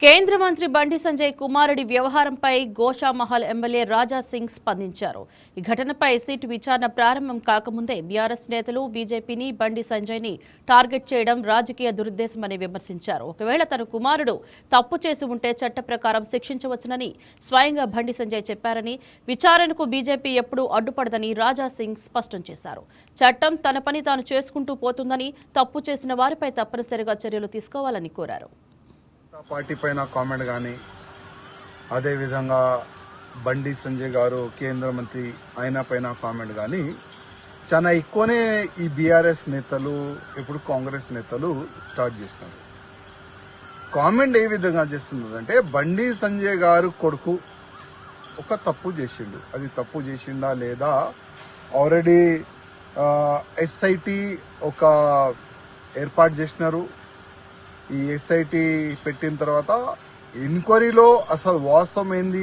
కేంద్ర మంత్రి బండి సంజయ్ కుమారుడి వ్యవహారంపై గోషామహల్ ఎమ్మెల్యే రాజా సింగ్ స్పందించారు. ఈ ఘటనపై సిట్ విచారణ ప్రారంభం కాకముందే బీఆర్ఎస్ నేతలు బీజేపీని బండి సంజయ్ని టార్గెట్ చేయడం రాజకీయ దురుద్దేశమని విమర్శించారు. ఒకవేళ తన కుమారుడు తప్పు చేసి ఉంటే చట్ట ప్రకారం శిక్షించవచ్చునని స్వయంగా బండి సంజయ్ చెప్పారని, విచారణకు బీజేపీ ఎప్పుడూ అడ్డుపడదని రాజా సింగ్ స్పష్టం చేశారు. చట్టం తన పని తాను చేసుకుంటూ పోతుందని, తప్పు చేసిన వారిపై తప్పనిసరిగా చర్యలు తీసుకోవాలని కోరారు. పార్టీ పైన కామెంట్ కానీ, అదేవిధంగా బండి సంజయ్ గారు కేంద్ర మంత్రి ఆయన పైన కామెంట్ కానీ చాలా ఎక్కువనే ఈ బీఆర్ఎస్ నేతలు, ఇప్పుడు కాంగ్రెస్ నేతలు స్టార్ట్ చేస్తున్నారు. కామెంట్ ఏ విధంగా చేస్తున్నారంటే, బండి సంజయ్ గారు కొడుకు ఒక తప్పు చేసిండు, అది తప్పు చేసిండా లేదా, ఆల్రెడీ ఎస్ఐటి ఒక ఏర్పాటు చేసినారు. ఈ ఎస్ఐటి పెట్టిన తర్వాత ఎంక్వైరీలో అసలు వాస్తవం ఏంది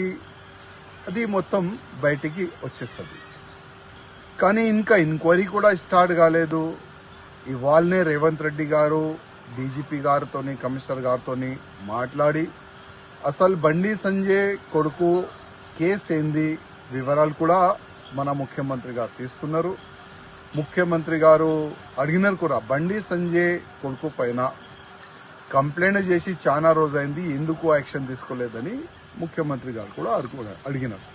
అది మొత్తం బయటికి వచ్చేస్తుంది. కానీ ఇంకా ఎంక్వైరీ కూడా స్టార్ట్ కాలేదు. ఇవాళనే రేవంత్ రెడ్డి గారు డీజీపీ గారితో, కమిషనర్ గారితో మాట్లాడి అసలు బండి సంజయ్ కొడుకు కేసు ఏంది వివరాలు కూడా మన ముఖ్యమంత్రి గారు తీసుకున్నారు. ముఖ్యమంత్రి గారు అడిగినారు కూడా, బండి సంజయ్ కొడుకు పైన కంప్లైంట్ చేసి చాలా రోజైంది, ఎందుకు యాక్షన్ తీసుకోలేదని ముఖ్యమంత్రి గారు కూడా అడిగినారు.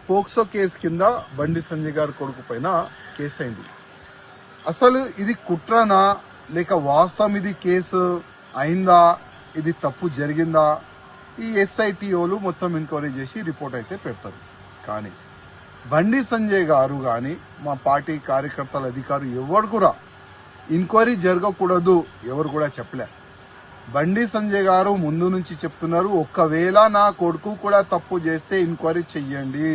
పోక్సో కేసు కింద బండి సంజయ్ గారి కొడుకు పైన కేసు అయింది. అసలు ఇది కుట్రనా లేక వాస్తవం ఇది కేసు అయిందా, ఇది తప్పు జరిగిందా, ఈ ఎస్ఐటిఓలు మొత్తం ఎంక్వైరీ చేసి రిపోర్ట్ అయితే పెడతారు. కానీ బండి సంజయ్ గారు కానీ మా పార్టీ కార్యకర్తల అధికారులు ఎవరు కూడా ఎంక్వైరీ జరగకూడదు ఎవరు కూడా చెప్పలే. బండి సంజయ్ గారు ముందు నుంచి చెప్తున్నారు, ఒక్కవేళ నా కొడుకు కూడా తప్పు చేస్తే ఎంక్వైరీ చెయ్యండి,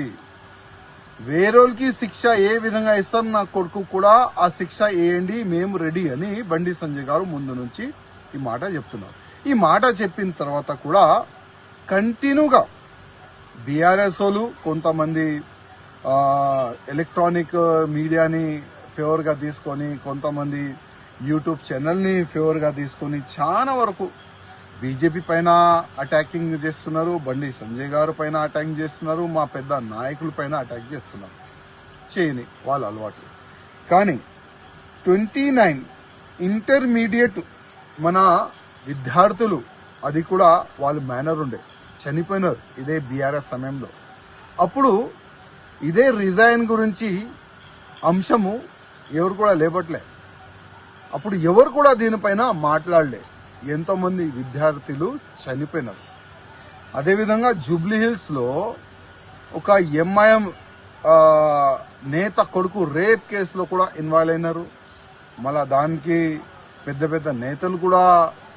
వేరేకి శిక్ష ఏ విధంగా ఇస్తారు నా కొడుకు కూడా ఆ శిక్ష వేయండి, మేము రెడీ అని బండి సంజయ్ గారు ముందు నుంచి ఈ మాట చెప్తున్నారు. ఈ మాట చెప్పిన తర్వాత కూడా కంటిన్యూగా బీఆర్ఎస్ వాళ్ళు కొంతమంది ఎలక్ట్రానిక్ మీడియాని ఫేవర్గా తీసుకొని, కొంతమంది యూట్యూబ్ ఛానల్ని ఫేవర్గా తీసుకొని చాలా వరకు బీజేపీ పైన అటాకింగ్ చేస్తున్నారు, బండి సంజయ్ గారు పైన అటాక్ చేస్తున్నారు, మా పెద్ద నాయకుల పైన అటాక్ చేస్తున్నారు. చేయని వాళ్ళ అలవాట్లు. కానీ 29 ఇంటర్మీడియట్ మన విద్యార్థులు, అది కూడా వాళ్ళు మేనర్ ఉండే చనిపోయినారు ఇదే బీఆర్ఎస్ సమయంలో. అప్పుడు ఇదే రిజైన్ గురించి అంశము ఎవరు కూడా లేపట్లే. అప్పుడు ఎవరు కూడా దీనిపైన మాట్లాడలే. ఎంతోమంది విద్యార్థులు చనిపోయినారు. అదేవిధంగా జూబ్లీ హిల్స్లో ఒక ఎంఐఎం నేత కొడుకు రేప్ కేసులో కూడా ఇన్వాల్వ్ అయినారు. మళ్ళా దానికి పెద్ద పెద్ద నేతలు కూడా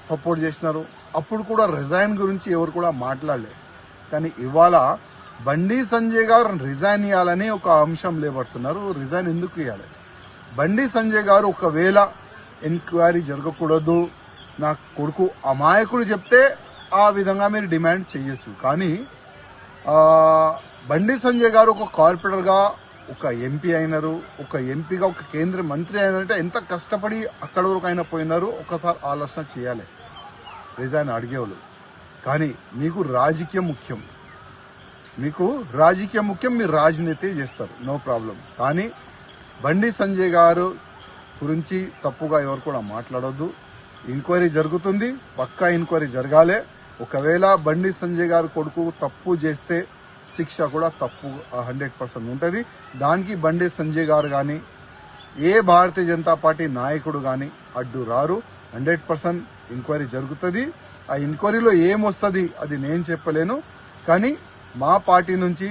సపోర్ట్ చేసినారు. అప్పుడు కూడా రిజైన్ గురించి ఎవరు కూడా మాట్లాడలేదు. కానీ ఇవాళ బండి సంజయ్ గారు రిజైన్ ఇవ్వాలని ఒక అంశం లేబడుతున్నారు. రిజైన్ ఎందుకు ఇవ్వాలి? బండి సంజయ్ గారు ఒకవేళ ఎంక్వైరీ జరగకూడదు, నా కొడుకు అమాయకుడు చెప్తే ఆ విధంగా మీరు డిమాండ్ చేయొచ్చు. కానీ బండి సంజయ్ గారు ఒక కార్పొరేటర్గా ఒక ఎంపీ అయినారు, ఒక ఎంపీగా ఒక కేంద్ర మంత్రి అయినారంటే ఎంత కష్టపడి అక్కడ వరకు అయినా పోయినారు. ఒకసారి ఆలోచన చేయాలి రిజైన్ అడిగేవాళ్ళు. కానీ మీకు రాజకీయం ముఖ్యం, మీరు రాజనీతి చేస్తారు, నో ప్రాబ్లం. కానీ బండి సంజయ్ గారు గురించి తప్పుగా ఎవరు కూడా మాట్లాడొద్దు. ఎంక్వైరీ జరుగుతుంది, పక్కా ఎంక్వైరీ జరగాలి. ఒకవేళ బండి సంజయ్ గారు కొడుకు తప్పు చేస్తే శిక్ష కూడా తప్పు 100% ఉంటుంది. దానికి బండి సంజయ్ గారు కానీ ఏ భారతీయ జనతా పార్టీ నాయకుడు కానీ అడ్డు రారు. 100% ఎంక్వైరీ జరుగుతుంది. ఆ ఎంక్వైరీలో ఏమొస్తుంది అది నేను చెప్పలేను. కానీ మా పార్టీ నుంచి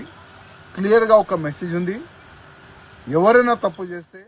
క్లియర్గా ఒక మెసేజ్ ఉంది, ఎవరైనా తప్పు చేస్తే